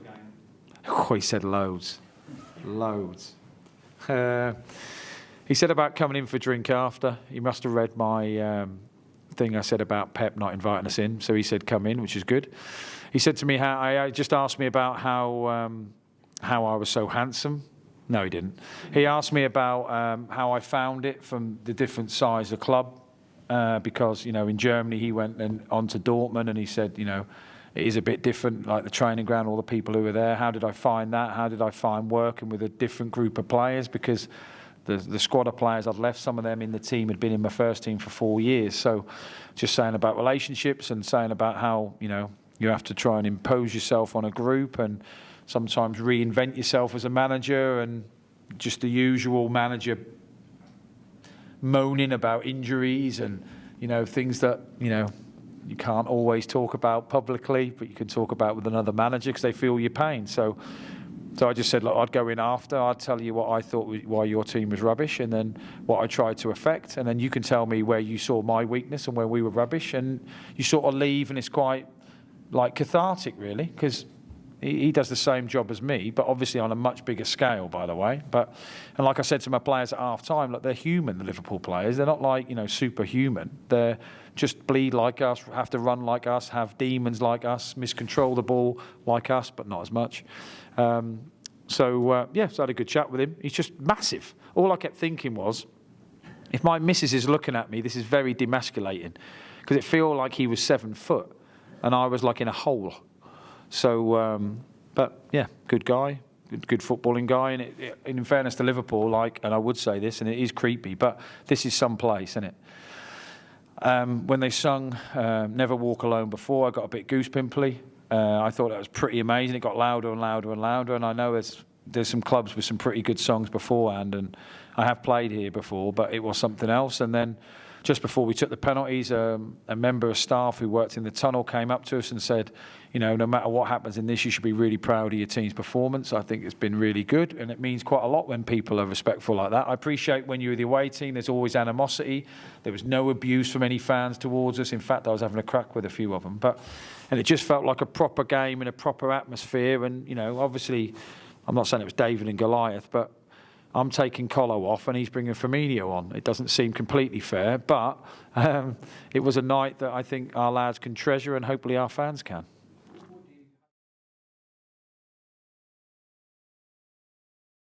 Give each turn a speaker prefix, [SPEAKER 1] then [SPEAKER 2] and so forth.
[SPEAKER 1] the game?
[SPEAKER 2] Oh, he said loads. Loads. He said about coming in for a drink after. He must have read my thing I said about Pep not inviting us in. So he said come in, which is good. He said to me, I just asked me about how I was so handsome. No, he didn't. He asked me about how I found it from the different size of club. Because, in Germany he went on to Dortmund and he said, it is a bit different, like the training ground, all the people who were there. How did I find that? How did I find working with a different group of players? Because the squad of players I'd left, some of them in the team had been in my first team for 4 years. So just saying about relationships and saying about how, you have to try and impose yourself on a group and sometimes reinvent yourself as a manager, and just the usual manager moaning about injuries and, things that, you can't always talk about publicly, but you can talk about with another manager because they feel your pain. So I just said, look, I'd go in after. I'd tell you what I thought, why your team was rubbish, and then what I tried to affect. And then you can tell me where you saw my weakness and where we were rubbish. And you sort of leave, and it's quite like cathartic, really, because he does the same job as me, but obviously on a much bigger scale, by the way. And like I said to my players at half-time, look, they're human, the Liverpool players. They're not like, superhuman. They're just bleed like us, have to run like us, have demons like us, miscontrol the ball like us, but not as much. So I had a good chat with him. He's just massive. All I kept thinking was, if my missus is looking at me, this is very demasculating, because it felt like he was 7 foot and I was like in a hole. So, good guy, good footballing guy. And in fairness to Liverpool, and I would say this, and it is creepy, but this is some place, isn't it? When they sung Never Walk Alone before, I got a bit goosepimply. I thought that was pretty amazing. It got louder and louder and louder. And I know there's some clubs with some pretty good songs beforehand, and I have played here before, but it was something else. And then just before we took the penalties, a member of staff who worked in the tunnel came up to us and said, no matter what happens in this, you should be really proud of your team's performance. I think it's been really good, and it means quite a lot when people are respectful like that. I appreciate when you're the away team, there's always animosity. There was no abuse from any fans towards us. In fact, I was having a crack with a few of them. And it just felt like a proper game in a proper atmosphere. And, obviously, I'm not saying it was David and Goliath, but I'm taking Colo off and he's bringing Firmino on. It doesn't seem completely fair, but it was a night that I think our lads can treasure, and hopefully our fans can.